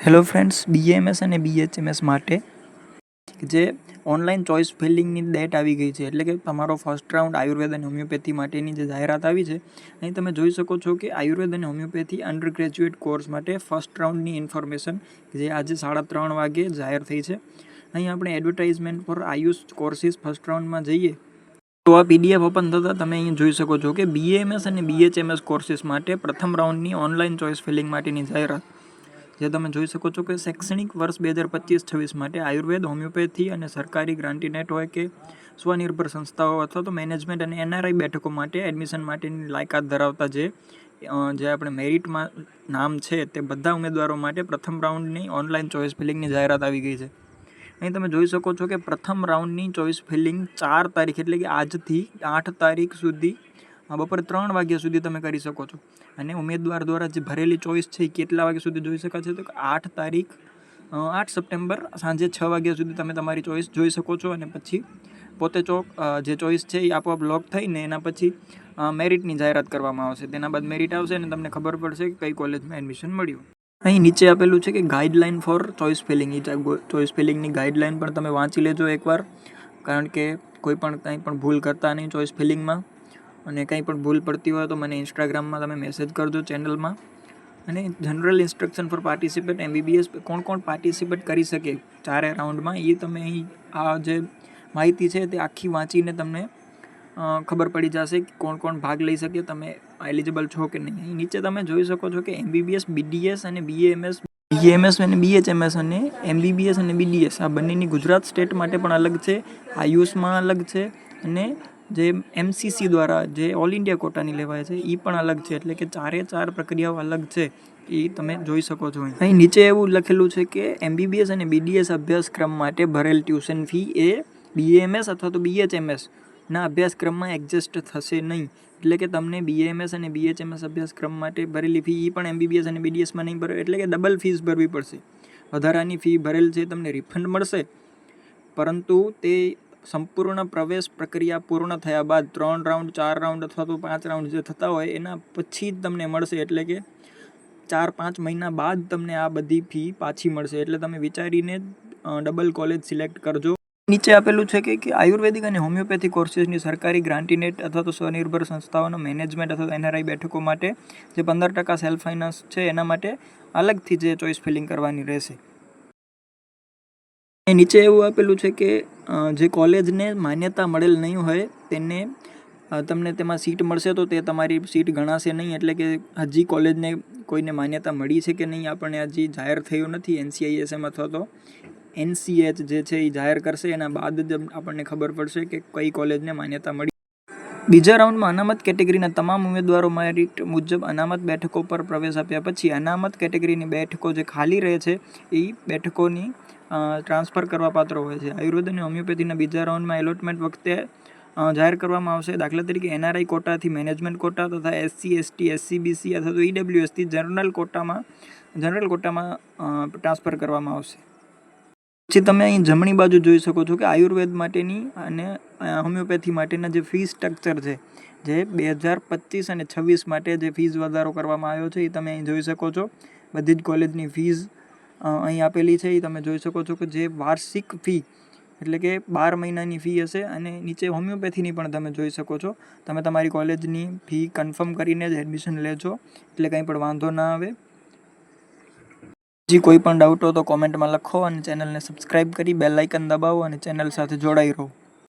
Hello friends, BAMS અને BHMS માટે જે ઓનલાઈન ચોઇસ ફિલિંગની ડેટ આવી ગઈ છે, એટલે કે તમારો ફર્સ્ટ રાઉન્ડ આયુર્વેદ અને હોમિયોપેથી માટેની જે જાહેરાત આવી છે, અહીં તમે જોઈ શકો છો કે આયુર્વેદ અને હોમિયોપેથી અંડર ગ્રેજ્યુએટ કોર્સ માટે ફર્સ્ટ રાઉન્ડની ઇન્ફોર્મેશન જે આજે 3:30 વાગે જાહેર થઈ છે. અહીં આપણે advertisement four Ayush courses first રાઉન્ડમાં જઈએ તો આ PDF ઓપન થતાં તમે અહીં જોઈ શકો છો કે BAMS અને BHMS કોર્સિસ માટે પ્રથમ રાઉન્ડની ઓનલાઈન ચોઇસ ફિલિંગ માટેની જાહેરાત જે તમે જોઈ શકો છો કે શૈક્ષણિક વર્ષ 2025-26 માટે આયુર્વેદ, હોમિયોપેથી અને સરકારી ગ્રાન્ટીનેટ હોય કે સ્વનિર્ભર સંસ્થાઓ અથવા તો મેનેજમેન્ટ અને NRI બેઠકો માટે એડમિશન માટેની લાયકાત ધરાવતા જે આપણે મેરિટમાં નામ છે તે બધા ઉમેદવારો માટે પ્રથમ રાઉન્ડની ઓનલાઈન ચોઇસ ફિલિંગની જાહેરાત આવી ગઈ છે. અહીં તમે જોઈ શકો છો કે પ્રથમ રાઉન્ડની ચોઇસ ફિલિંગ 4 તારીખ એટલે કે આજથી 8 તારીખ સુધી બપોરે 3 વાગ્યા સુધી તમે કરી શકો છો. અને ઉમેદવાર દ્વારા જે ભરેલી ચોઇસ છે એ કેટલા વાગ્યા સુધી જોઈ શકાશે તો 8 સપ્ટેમ્બર સાંજે 6 વાગ્યા સુધી તમે તમારી ચોઇસ જોઈ શકો છો. અને પછી પોતે જે ચોઇસ છે એ આપોઆપ લોક થઈને એના પછી મેરિટની જાહેરાત કરવામાં આવશે. તેના બાદ મેરિટ આવશે અને તમને ખબર પડશે કે કઈ કોલેજમાં એડમિશન મળ્યું. અહીં નીચે આપેલું છે કે guideline for choice filling. Choice ફિલિંગની ગાઈડલાઇન પણ તમે વાંચી લેજો એકવાર, કારણ કે કંઈ પણ ભૂલ કરતા નહીં ચોઇસ ફિલિંગમાં. અને કંઈ પણ ભૂલ પડતી હોય તો મને ઇન્સ્ટાગ્રામમાં તમે મેસેજ કરજો ચેનલમાં. અને general instruction for participate MBBS કોણ પાર્ટિસિપેટ કરી શકે 4 રાઉન્ડમાં એ તમે અહીં આ જે માહિતી છે તે આખી વાંચીને તમને ખબર પડી જશે કે કોણ ભાગ લઈ શકે, તમે એલિજિબલ છો કે નહીં. અહીં નીચે તમે જોઈ શકો છો કે MBBS, BDS અને BAMS અને BHMS અને MBBS અને BDS આ બંનેની ગુજરાત સ્ટેટ માટે પણ અલગ છે, આયુષમાં અલગ છે અને જે MCC દ્વારા જે ઓલ ઇન્ડિયા કોટાની લેવાય છે એ પણ અલગ છે. એટલે કે 4 પ્રક્રિયાઓ અલગ છે એ તમે જોઈ શકો છો. અહીં નીચે એવું લખેલું છે કે MBBS અને BDS અભ્યાસક્રમ માટે ભરેલ ટ્યુશન ફી એ BAMS અથવા તો BHMS ના અભ્યાસક્રમમાં એડજસ્ટ થશે નહીં. એટલે કે તમને BAMS અને BHMS અભ્યાસક્રમ માટે ભરેલી ફી એ પણ MBBS અને BDSમાં નહીં ભરે, એટલે કે ડબલ ફીસ ભરવી પડશે. વધારાની ફી ભરેલ છે તમને રિફંડ મળશે, પરંતુ તે સંપૂર્ણ પ્રવેશ પ્રક્રિયા પૂર્ણ થયા બાદ 3 રાઉન્ડ, 4 રાઉન્ડ અથવા તો 5 રાઉન્ડ જે થતા હોય એના પછી જ તમને મળશે. એટલે કે 4-5 મહિના બાદ તમને આ બધી ફી પાછી મળશે. એટલે તમે વિચારીને ડબલ કોલેજ સિલેક્ટ કરજો. નીચે આપેલું છે કે આયુર્વેદિક અને હોમિયોપેથી કોર્સિસની સરકારી ગ્રાન્ટીનેટ અથવા તો સ્વનિર્ભર સંસ્થાઓનો મેનેજમેન્ટ અથવા NRI બેઠકો માટે જે 15% સેલ્ફ ફાઇનાન્સ છે એના માટે અલગથી જે ચોઇસ ફિલિંગ કરવાની રહેશે. નીચે એવું આપેલું છે કે જે કોલેજને માન્યતા મળેલ નહીં હોય તેને તમને તેમાં સીટ મળશે તો તે તમારી સીટ ગણાશે નહીં. એટલે કે હજી કોલેજને કોઈને માન્યતા મળી છે કે નહીં આપણને હજી જાહેર થયું નથી. NCISM અથવા તો NCH જે છે એ જાહેર કરશે, એના બાદ જ આપણને ખબર પડશે કે કઈ કોલેજને માન્યતા મળી. બીજા રાઉન્ડમાં અનામત કેટેગરીના તમામ ઉમેદવારો મેરિટ મુજબ અનામત બેઠકો પર પ્રવેશ આપ્યા પછી અનામત કેટેગરીની બેઠકો જે ખાલી રહે છે એ બેઠકોની ટ્રાન્સફર કરવા પાત્ર હોય છે. આયુર્વેદ અને હોમિયોપેથીના બીજા રાઉન્ડમાં એલોટમેન્ટ વખતે જાહેર કરવામાં આવશે. દાખલા તરીકે NRI કોટાથી મેનેજમેન્ટ કોટા તથા SC, ST, SC, BC અથવા તો EWS થી જનરલ કોટામાં ટ્રાન્સફર કરવામાં આવશે. પછી તમે અહીં જમણી બાજુ જોઈ શકો છો કે આયુર્વેદ માટેની અને હોમિયોપેથી માટેના જે ફી સ્ટ્રક્ચર છે, જે 2025 અને 26 માટે જે ફીસ વધારો કરવામાં આવ્યો છે એ તમે અહીં જોઈ શકો છો. બધી જ કોલેજની ફીસ અહીં આપેલી છે એ તમે જોઈ શકો છો કે જે વાર્ષિક ફી એટલે કે 12 મહિનાની ફી હશે. અને નીચે હોમિયોપેથીની પણ તમે જોઈ શકો છો. તમે તમારી કોલેજની ફી કન્ફર્મ કરીને જ એડમિશન લેજો, એટલે કંઈ પણ વાંધો ના આવે. કોઈ પણ ડાઉટ હોય તો કોમેન્ટમાં લખો અને ચેનલને સબસ્ક્રાઈબ કરી બેલ આઇકન દબાવો અને ચેનલ સાથે જોડાઈ રહો.